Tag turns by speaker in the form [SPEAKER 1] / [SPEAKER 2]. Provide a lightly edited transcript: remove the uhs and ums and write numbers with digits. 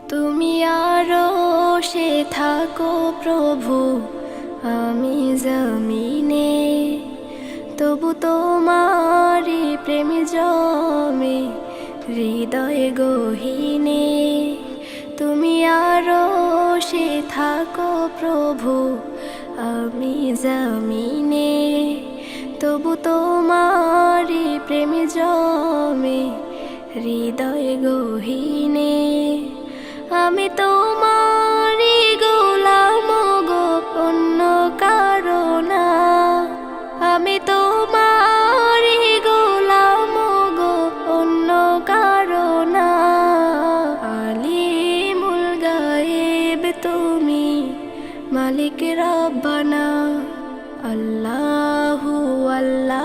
[SPEAKER 1] তুমি আরশে থাকো প্রভু, আমি জমিনে, তবু তোমারি প্রেম জমে হৃদয় গহীনে। তুমি আরশে থাকো প্রভু, আমি জমিনে, তবু তোমারি প্রেম জমে হৃদয় গহীনে। আমি তোমারি গোলাম গো, অন্য কারো না। আমি তোমারি গোলাম গো, অন্য কারো না। আলিমুল গায়েব তুমি, মালিক রব্বানা। আল্লাহু আল্লাহ